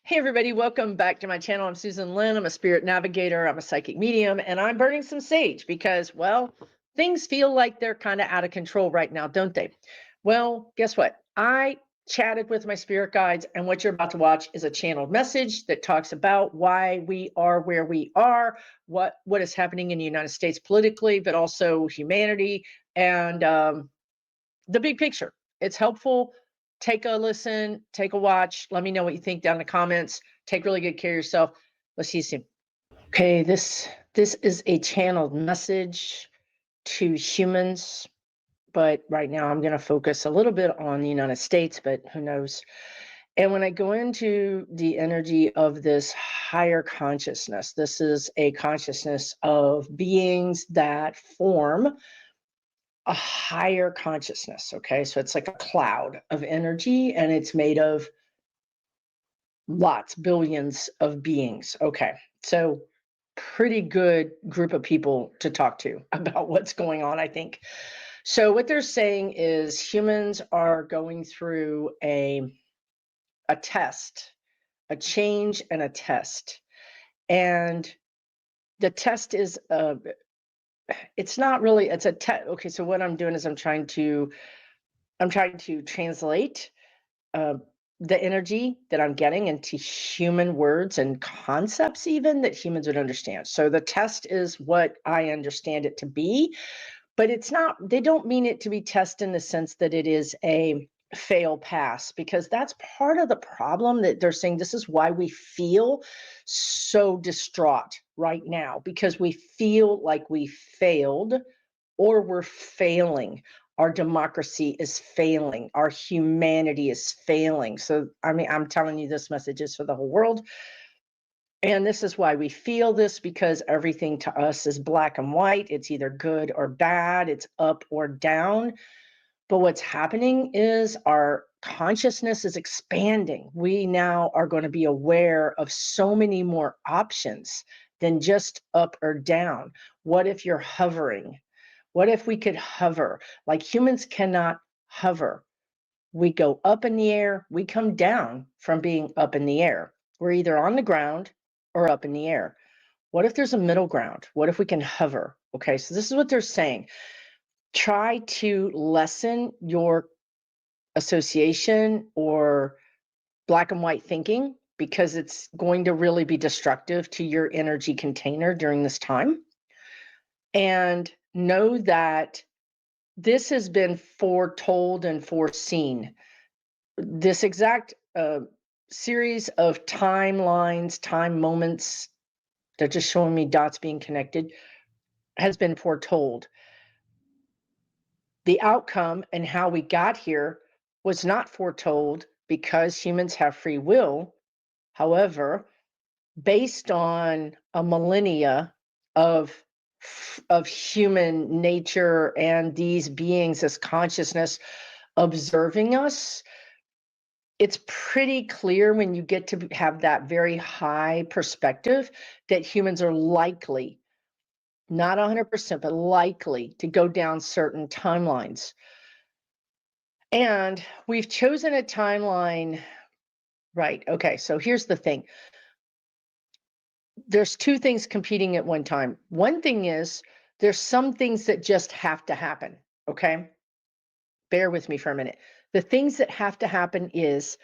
Hey everybody, welcome back to my channel. I'm Susan Lynn. I'm a spirit navigator. I'm a psychic medium, and I'm burning some sage because, well, things feel like they're kind of out of control right now, don't they? Well, guess what? I chatted with my spirit guides, and what you're about to watch is a channeled message that talks about why we are where we are, what is happening in the United States politically, but also humanity, and the big picture. It's helpful. Take a listen, take a watch. Let me know what you think down in the comments. Take really good care of yourself. Let's see you soon. Okay, this is a channeled message to humans, but right now I'm going to focus a little bit on the United States, but who knows. And when I go into the energy of this higher consciousness, this is a consciousness of beings that form a higher consciousness. Okay. So it's like a cloud of energy and it's made of lots, billions of beings. Okay. So pretty good group of people to talk to about what's going on, I think. So what they're saying is humans are going through a test, a change and a test. And the test is it's not really, it's a test. Okay, so what I'm doing is I'm trying to translate uh, the energy that I'm getting into human words and concepts, even that humans would understand. So the test is what I understand it to be, but it's not, they don't mean it to be test in the sense that it is a fail pass, because that's part of the problem that they're saying this is why we feel so distraught right now, because we feel like we failed or we're failing. Our democracy is failing. Our humanity is failing. So, I mean, I'm telling you, this message is for the whole world. And this is why we feel this, because everything to us is black and white. It's either good or bad, it's up or down. But what's happening is our consciousness is expanding. We now are going to be aware of so many more options than just up or down. What if you're hovering? What if we could hover? Like humans cannot hover. We go up in the air, we come down from being up in the air. We're either on the ground or up in the air. What if there's a middle ground? What if we can hover? Okay, so this is what they're saying. Try to lessen your association or black and white thinking, because it's going to really be destructive to your energy container during this time. And know that this has been foretold and foreseen. This exact series of timelines, time moments, they're just showing me dots being connected, has been foretold. The outcome and how we got here was not foretold, because humans have free will. However, based on a millennia of human nature and these beings as consciousness observing us, it's pretty clear when you get to have that very high perspective that humans are likely, not 100%, but likely to go down certain timelines. And we've chosen a timeline, right? Okay, so here's the thing. There's two things competing at one time. One thing is there's some things that just have to happen, okay? Bear with me for a minute. The things that have to happen is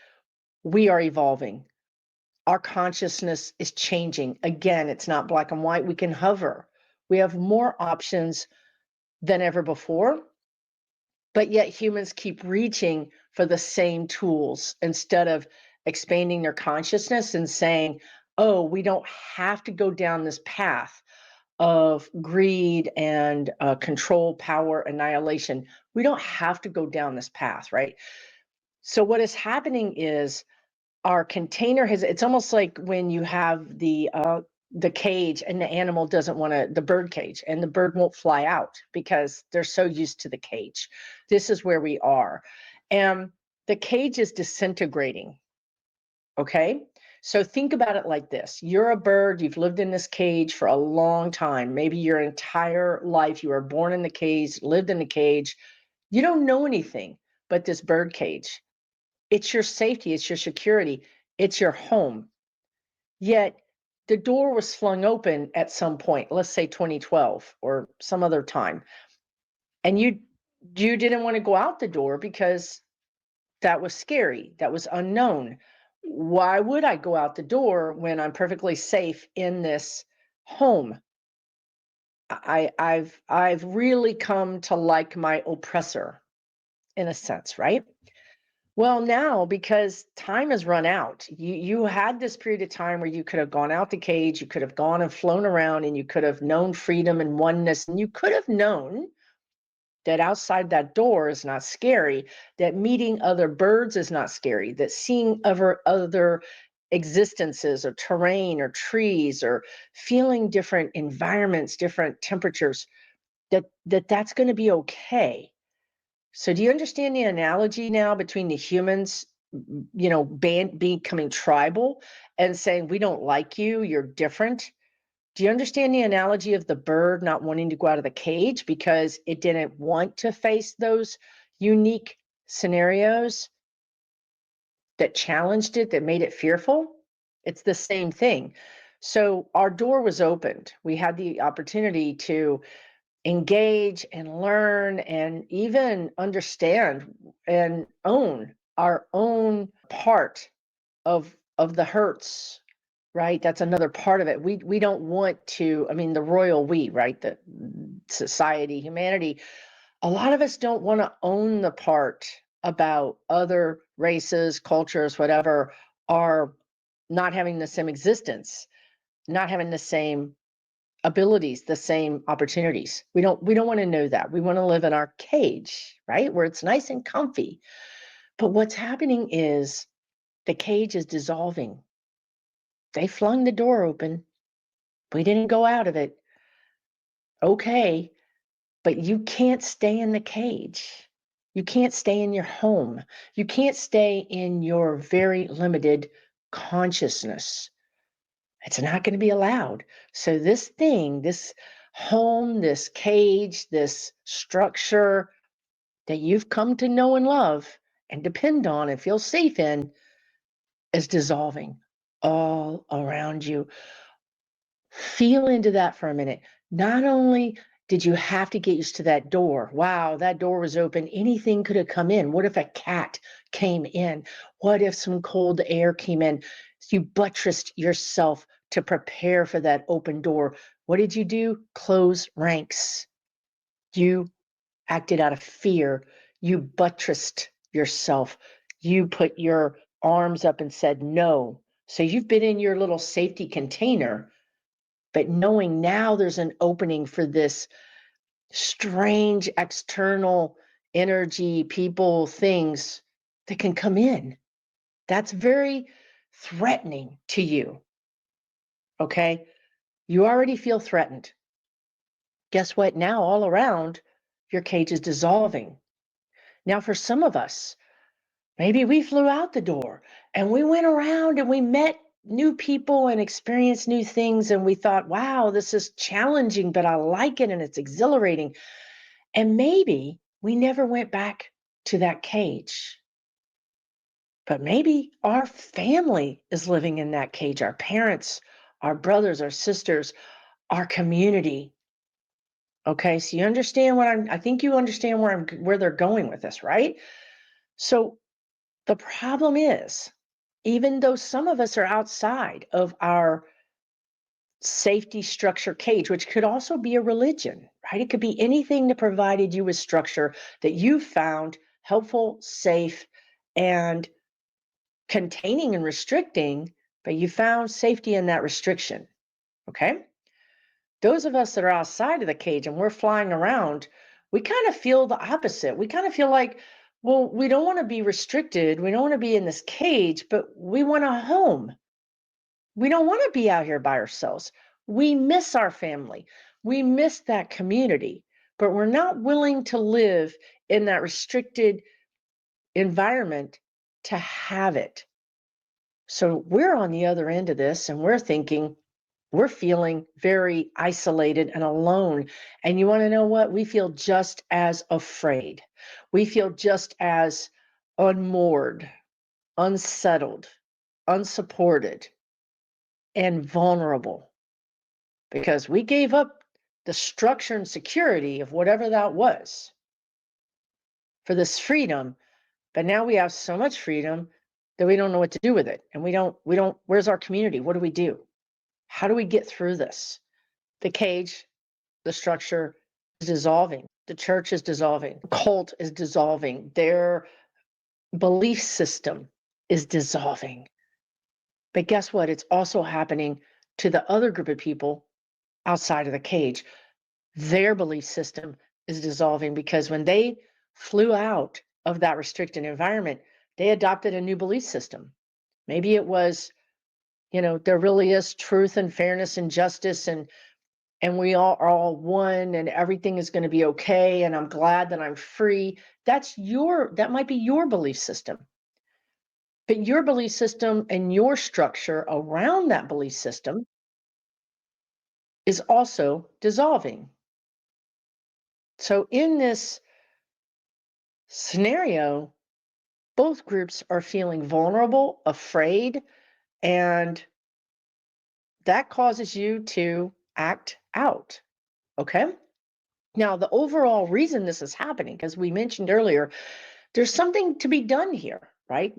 we are evolving. Our consciousness is changing. Again, it's not black and white. We can hover. We have more options than ever before, but yet humans keep reaching for the same tools instead of expanding their consciousness and saying, oh, we don't have to go down this path of greed and control, power, annihilation. We don't have to go down this path, right? So what is happening is our container has, it's almost like when you have the cage and the animal doesn't want to, the bird cage, and the bird won't fly out because they're so used to the cage. This is where we are. And the cage is disintegrating. Okay. So think about it like this. You're a bird, you've lived in this cage for a long time. Maybe your entire life, you were born in the cage, lived in the cage. You don't know anything but this bird cage. It's your safety, it's your security, it's your home. Yet the door was flung open at some point, let's say 2012 or some other time, and you didn't want to go out the door because that was scary, that was unknown. Why would I go out the door when I'm perfectly safe in this home? I've really come to like my oppressor in a sense, right? Well, now because time has run out, you had this period of time where you could have gone out the cage, you could have gone and flown around, and you could have known freedom and oneness, and you could have known that outside that door is not scary, that meeting other birds is not scary, that seeing other existences or terrain or trees or feeling different environments, different temperatures, that's going to be okay. So do you understand the analogy now between the humans, becoming tribal and saying, we don't like you, you're different? Do you understand the analogy of the bird not wanting to go out of the cage because it didn't want to face those unique scenarios that challenged it, that made it fearful? It's the same thing. So our door was opened. We had the opportunity to engage and learn and even understand and own our own part of the hurts, right? That's another part of it. We don't want to, I mean, the royal we, right? The society, humanity, a lot of us don't want to own the part about other races, cultures, whatever, are not having the same existence, not having the same abilities, the same opportunities. We don't want to know that. We want to live in our cage, right? Where it's nice and comfy. But what's happening is the cage is dissolving. They flung the door open. We didn't go out of it. Okay, but you can't stay in the cage. You can't stay in your home. You can't stay in your very limited consciousness. It's not going to be allowed. So this thing, this home, this cage, this structure that you've come to know and love and depend on and feel safe in is dissolving all around you. Feel into that for a minute. Not only did you have to get used to that door. Wow, that door was open. Anything could have come in. What if a cat came in? What if some cold air came in? You buttressed yourself to prepare for that open door. What did you do? Close ranks. You acted out of fear. You buttressed yourself. You put your arms up and said no. So you've been in your little safety container, but knowing now there's an opening for this strange external energy, people, things that can come in. That's very threatening to you. Okay. You already feel threatened. Guess what? Now, all around, your cage is dissolving. Now, for some of us, maybe we flew out the door and we went around and we met new people and experienced new things. And we thought, wow, this is challenging, but I like it and it's exhilarating. And maybe we never went back to that cage. But maybe our family is living in that cage, our parents, our brothers, our sisters, our community. Okay, so you understand I think you understand where they're going with this, right? So the problem is, even though some of us are outside of our safety structure cage, which could also be a religion, right? It could be anything that provided you with structure that you found helpful, safe, and containing and restricting, but you found safety in that restriction. Okay. Those of us that are outside of the cage and we're flying around, we kind of feel the opposite. We kind of feel like, well, we don't want to be restricted. We don't want to be in this cage, but we want a home. We don't want to be out here by ourselves. We miss our family. We miss that community, but we're not willing to live in that restricted environment to have it. So we're on the other end of this and we're feeling very isolated and alone. And you want to know what? We feel just as afraid. We feel just as unmoored, unsettled, unsupported. and vulnerable because we gave up the structure and security of whatever that was for this freedom. But now we have so much freedom that we don't know what to do with it. And where's our community? What do we do? How do we get through this? The cage, the structure is dissolving. The church is dissolving. The cult is dissolving. Their belief system is dissolving. But guess what? It's also happening to the other group of people outside of the cage. Their belief system is dissolving because when they flew out of that restricted environment, they adopted a new belief system. Maybe it was, there really is truth and fairness and justice and we all are all one and everything is going to be okay and I'm glad that I'm free. That might be your belief system. But your belief system and your structure around that belief system is also dissolving. So in this scenario, both groups are feeling vulnerable, afraid, and that causes you to act out. Okay? Now, the overall reason this is happening, because we mentioned earlier, there's something to be done here, right?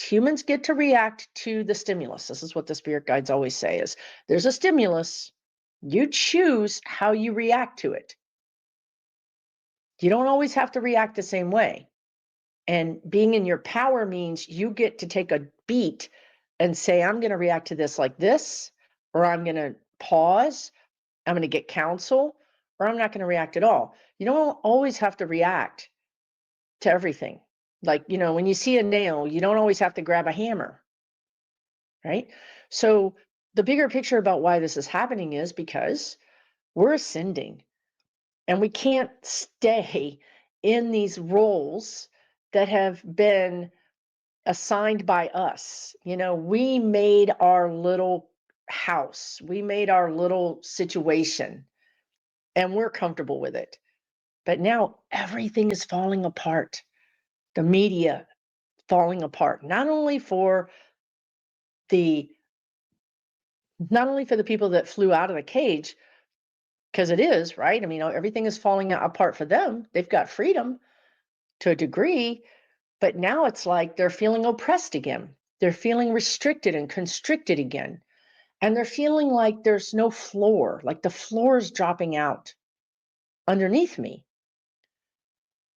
Humans get to react to the stimulus. This is what the spirit guides always say is there's a stimulus. You choose how you react to it. You don't always have to react the same way. And being in your power means you get to take a beat and say, I'm going to react to this like this, or I'm going to pause, I'm going to get counsel, or I'm not going to react at all. You don't always have to react to everything. Like, when you see a nail, you don't always have to grab a hammer, right? So the bigger picture about why this is happening is because we're ascending and we can't stay in these roles that have been assigned by us. We made our little house, we made our little situation, and we're comfortable with it. But now everything is falling apart. The media falling apart, not only for the people that flew out of the cage, because it is, right? I mean, everything is falling apart for them. They've got freedom to a degree, but now it's like they're feeling oppressed again. They're feeling restricted and constricted again. And they're feeling like there's no floor, like the floor is dropping out underneath me.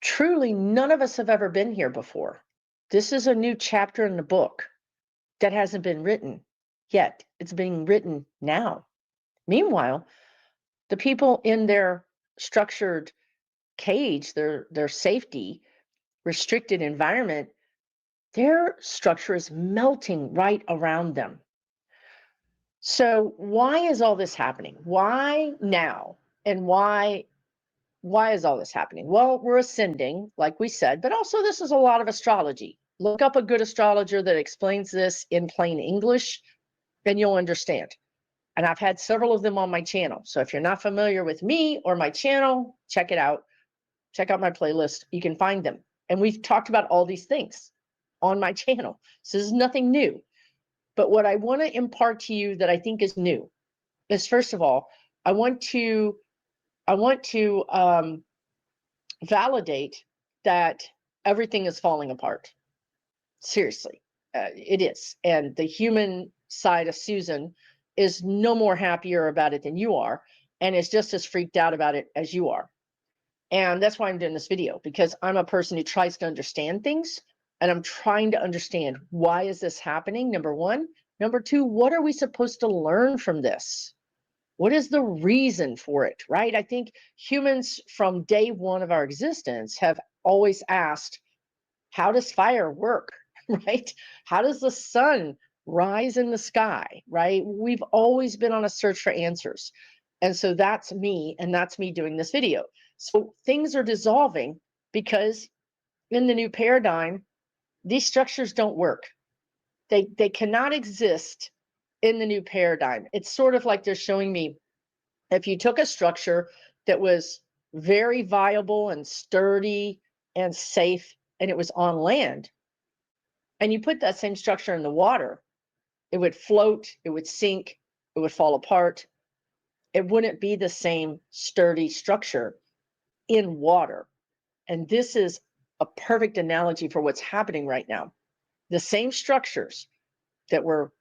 Truly, none of us have ever been here before. This is a new chapter in the book that hasn't been written yet. It's being written now. Meanwhile, the people in their structured cage, their safety, restricted environment, their structure is melting right around them. So why is all this happening? Why now? And why is all this happening? Well, we're ascending, like we said, but also this is a lot of astrology. Look up a good astrologer that explains this in plain English, and you'll understand. And I've had several of them on my channel. So if you're not familiar with me or my channel, check it out. Check out my playlist. You can find them. And we've talked about all these things on my channel. So this is nothing new. But what I want to impart to you that I think is new is, first of all, I want to validate that everything is falling apart. Seriously, it is. And the human side of Susan is no more happier about it than you are, and is just as freaked out about it as you are. And that's why I'm doing this video, because I'm a person who tries to understand things, and I'm trying to understand, why is this happening? Number one. Number two, what are we supposed to learn from this? What is the reason for it, right? I think humans from day one of our existence have always asked, how does fire work, right? How does the sun rise in the sky, right? We've always been on a search for answers. And so that's me, and that's me doing this video. So things are dissolving because in the new paradigm, these structures don't work. They cannot exist in the new paradigm. It's sort of like they're showing me, if you took a structure that was very viable and sturdy and safe, and it was on land, and you put that same structure in the water, it would float, it would sink, it would fall apart. It wouldn't be the same sturdy structure in water. And this is a perfect analogy for what's happening right now. The same structures that were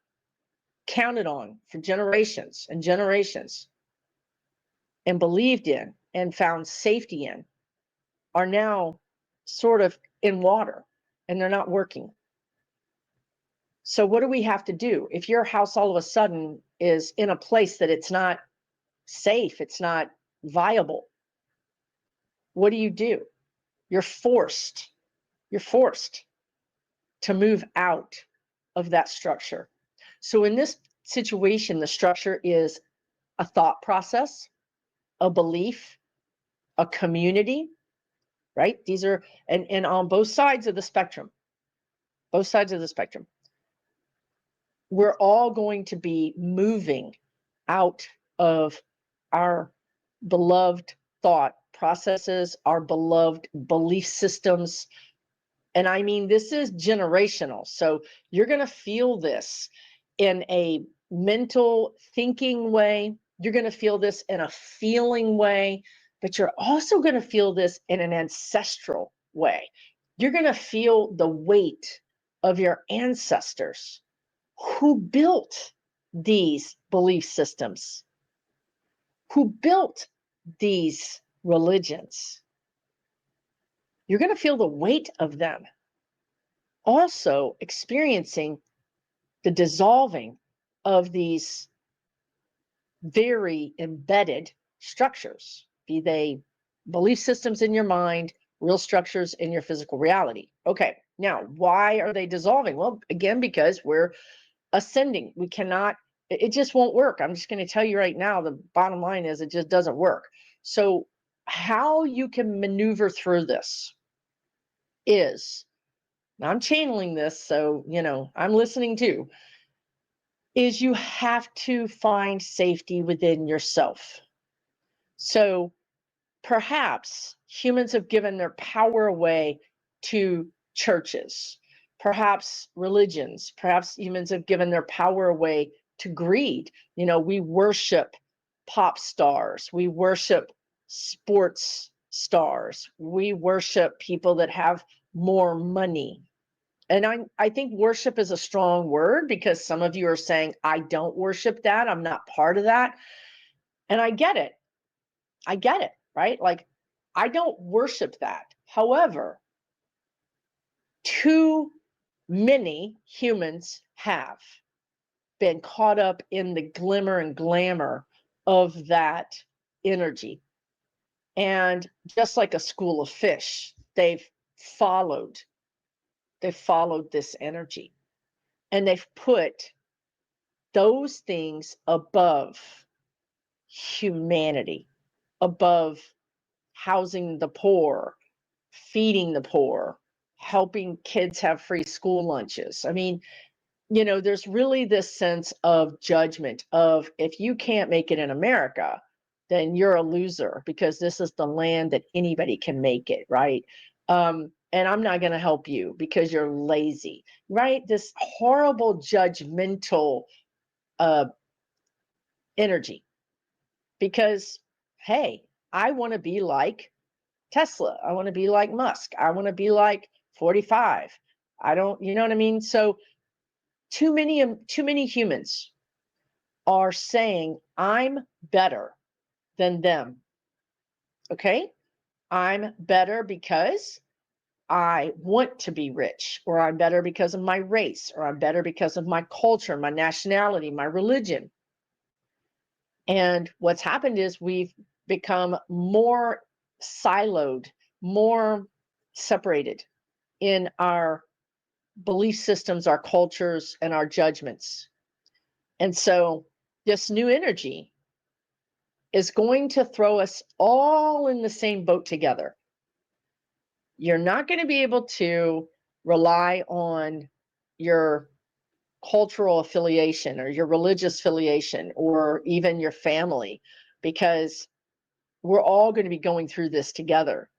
counted on for generations and generations and believed in and found safety in are now sort of in water and they're not working. So what do we have to do? If your house all of a sudden is in a place that it's not safe, it's not viable, what do? You're forced. You're forced to move out of that structure. So in this situation, the structure is a thought process, a belief, a community, right? These are, and on both sides of the spectrum, we're all going to be moving out of our beloved thought processes, our beloved belief systems. And I mean, this is generational. So you're going to feel this in a mental thinking way. You're going to feel this in a feeling way, but you're also going to feel this in an ancestral way. You're going to feel the weight of your ancestors who built these belief systems, who built these religions. You're going to feel the weight of them. Also experiencing the dissolving of these very embedded structures, be they belief systems in your mind, real structures in your physical reality. Okay, now why are they dissolving? Well, again, because we're ascending. We cannot, it just won't work. I'm just going to tell you right now, the bottom line is it just doesn't work. So how you can maneuver through this is, now I'm channeling this, so, I'm listening too, is you have to find safety within yourself. So perhaps humans have given their power away to churches, perhaps religions, perhaps humans have given their power away to greed. We worship pop stars, we worship sports stars, we worship people that have more money. And I think worship is a strong word because some of you are saying, I don't worship that. I'm not part of that. And I get it. I get it, right? Like, I don't worship that. However, too many humans have been caught up in the glimmer and glamour of that energy. And just like a school of fish, they've followed this energy. And they've put those things above humanity, above housing the poor, feeding the poor, helping kids have free school lunches. I mean, there's really this sense of judgment of, if you can't make it in America, then you're a loser because this is the land that anybody can make it, right? And I'm not going to help you because you're lazy, right? This horrible judgmental energy. Because, hey, I want to be like Tesla. I want to be like Musk. I want to be like 45. I don't, you know what I mean? So too many humans are saying, I'm better than them. Okay? I'm better because I want to be rich, or I'm better because of my race, or I'm better because of my culture, my nationality, my religion. And what's happened is we've become more siloed, more separated in our belief systems, our cultures, and our judgments. And so this new energy is going to throw us all in the same boat together. You're not going to be able to rely on your cultural affiliation or your religious affiliation or even your family, because we're all going to be going through this together.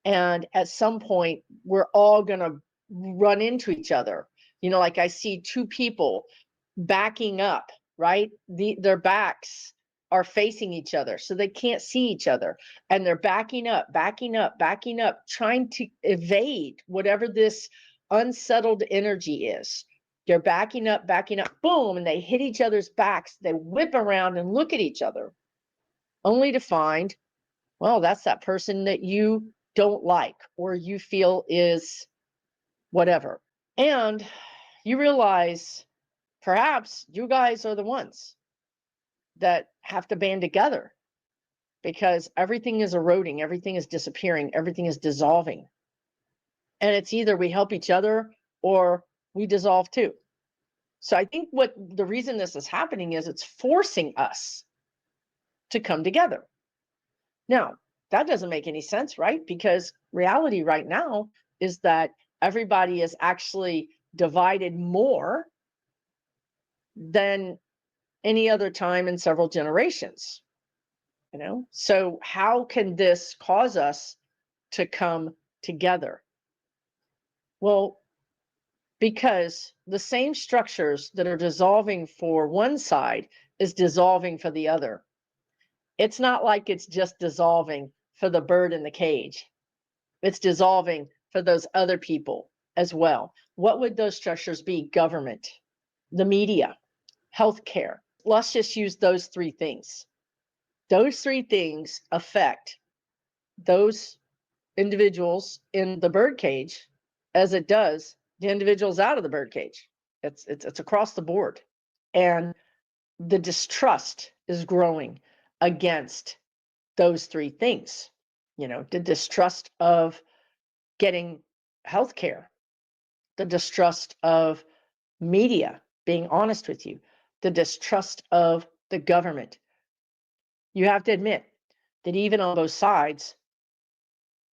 And at some point, we're all going to run into each other. Like I see two people backing up right? Their backs are facing each other, so they can't see each other. And they're backing up, backing up, backing up, trying to evade whatever this unsettled energy is. They're backing up, boom, and they hit each other's backs. They whip around and look at each other, only to find, well, that's that person that you don't like or you feel is whatever. And you realize perhaps you guys are the ones that have to band together because everything is eroding, everything is disappearing, everything is dissolving. And it's either we help each other or we dissolve too. So I think what the reason this is happening is it's forcing us to come together. Now, that doesn't make any sense, right? Because reality right now is that everybody is actually divided more than any other time in several generations. So how can this cause us to come together? Well, because the same structures that are dissolving for one side is dissolving for the other. It's not like it's just dissolving for the bird in the cage. It's dissolving for those other people as well. What would those structures be? Government, the media, healthcare. Let's just use those three things. Those three things affect those individuals in the bird cage as it does the individuals out of the bird cage. It's across the board. And the distrust is growing against those three things. The distrust of getting health care, the distrust of media being honest with you, the distrust of the government. You have to admit that even on both sides,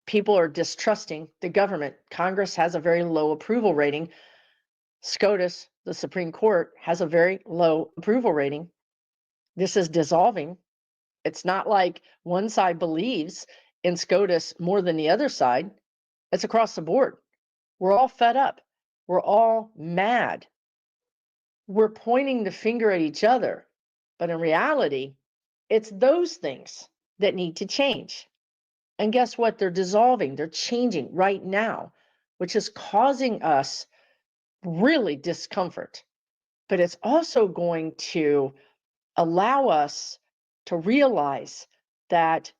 people are distrusting the government. Congress has a very low approval rating. SCOTUS, the Supreme Court, has a very low approval rating. This is dissolving. It's not like one side believes in SCOTUS more than the other side. It's across the board. We're all fed up. We're all mad. We're pointing the finger at each other. But in reality, it's those things that need to change. And guess what? They're dissolving. They're changing right now, which is causing us really discomfort. But it's also going to allow us to realize that,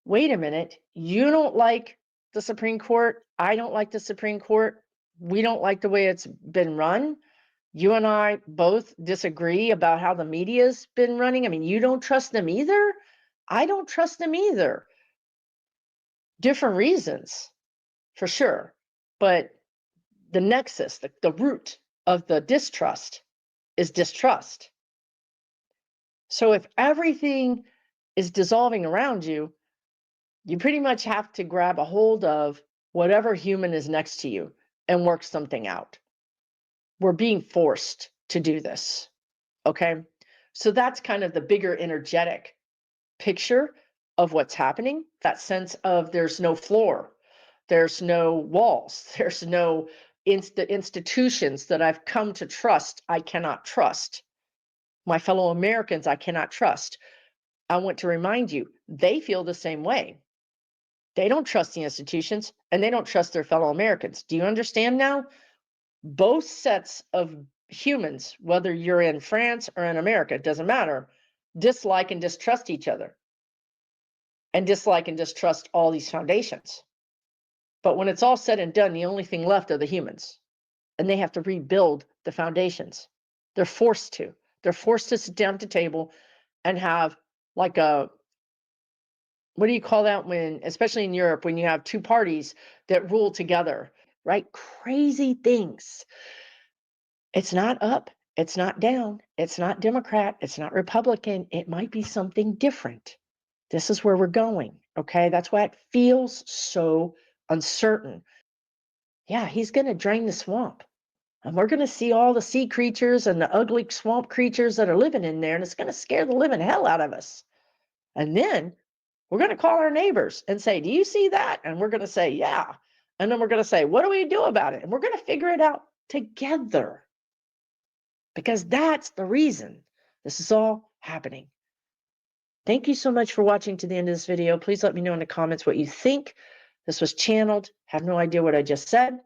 wait a minute, you don't like the Supreme Court. I don't like the Supreme Court. We don't like the way it's been run. You and I both disagree about how the media's been running. I mean, you don't trust them either. I don't trust them either. Different reasons, for sure. But the nexus, the root of the distrust is distrust. So if everything is dissolving around you, you pretty much have to grab a hold of whatever human is next to you and work something out. We're being forced to do this. Okay. So that's kind of the bigger energetic picture of what's happening. That sense of there's no floor, there's no walls, there's no institutions that I've come to trust. I cannot trust. My fellow Americans, I cannot trust. I want to remind you, they feel the same way. They don't trust the institutions and they don't trust their fellow Americans. Do you understand now? Both sets of humans, whether you're in France or in America, it doesn't matter, dislike and distrust each other and dislike and distrust all these foundations. But when it's all said and done, the only thing left are the humans, and they have to rebuild the foundations. They're forced to. They're forced to sit down at the table and have like a, what do you call that when, especially in Europe, when you have two parties that rule together, right? Crazy things. It's not up, it's not down, it's not Democrat, it's not Republican. It might be something different. This is where we're going, okay? That's why it feels so uncertain. Yeah, he's going to drain the swamp. And we're going to see all the sea creatures and the ugly swamp creatures that are living in there, and it's going to scare the living hell out of us. And then we're going to call our neighbors and say, do you see that? And we're going to say, yeah. And then we're going to say, what do we do about it? And we're going to figure it out together. Because that's the reason This is all happening. Thank you so much for watching to the end of this video. Please let me know in the comments what you think. This was channeled. Have no idea what I just said.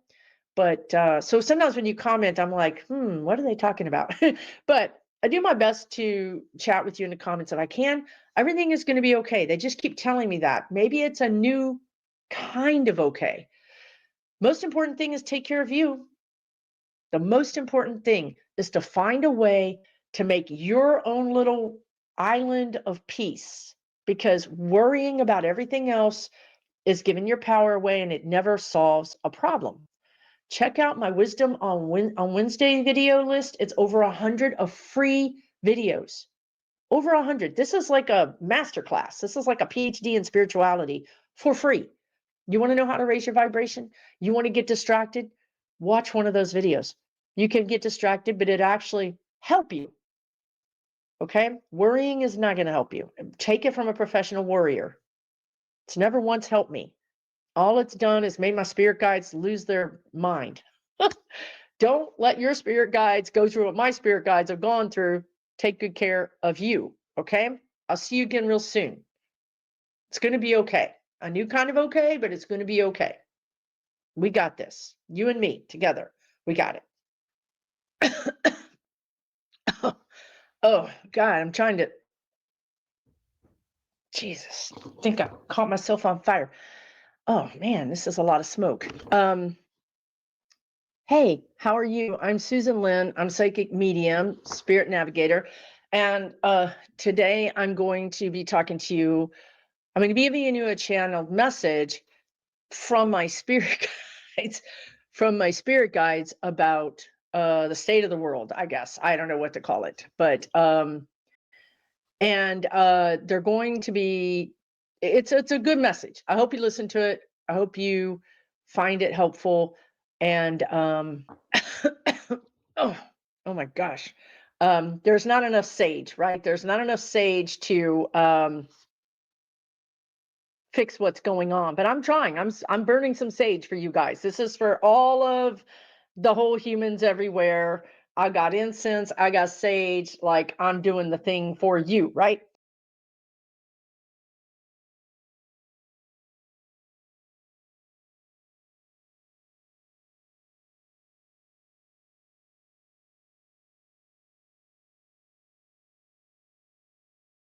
But so sometimes when you comment, I'm like, what are they talking about? But I do my best to chat with you in the comments if I can. Everything is going to be okay. They just keep telling me that. Maybe it's a new kind of okay. Most important thing is take care of you. The most important thing is to find a way to make your own little island of peace, because worrying about everything else is giving your power away and it never solves a problem. Check out my Wisdom on Wednesday video list. It's over 100 of free videos. Over 100. This is like a masterclass. This is like a PhD in spirituality for free. You want to know how to raise your vibration? You want to get distracted? Watch one of those videos. You can get distracted, but it actually help you. Okay? Worrying is not going to help you. Take it from a professional warrior. It's never once helped me. All it's done is made my spirit guides lose their mind. Don't let your spirit guides go through what my spirit guides have gone through. Take good care of you. Okay? I'll see you again real soon. It's going to be okay. A new kind of okay, but it's going to be okay. We got this. You and me together. We got it. Oh, God, I'm trying to. Jesus, I think I caught myself on fire. Oh, man, this is a lot of smoke. Hey, how are you? I'm Susan Lynn. I'm psychic medium, spirit navigator. And today I'm going to be talking to you. I'm going to be giving you a channeled message from my spirit guides, about the state of the world, I guess. I don't know what to call it, but they're going to be, it's a good message. I hope you listen to it. I hope you find it helpful. And oh my gosh. There's not enough sage, right? There's not enough sage to fix what's going on, but I'm trying. I'm burning some sage for you guys. This is for all of the whole humans everywhere. I got incense, I got sage, like I'm doing the thing for you, right?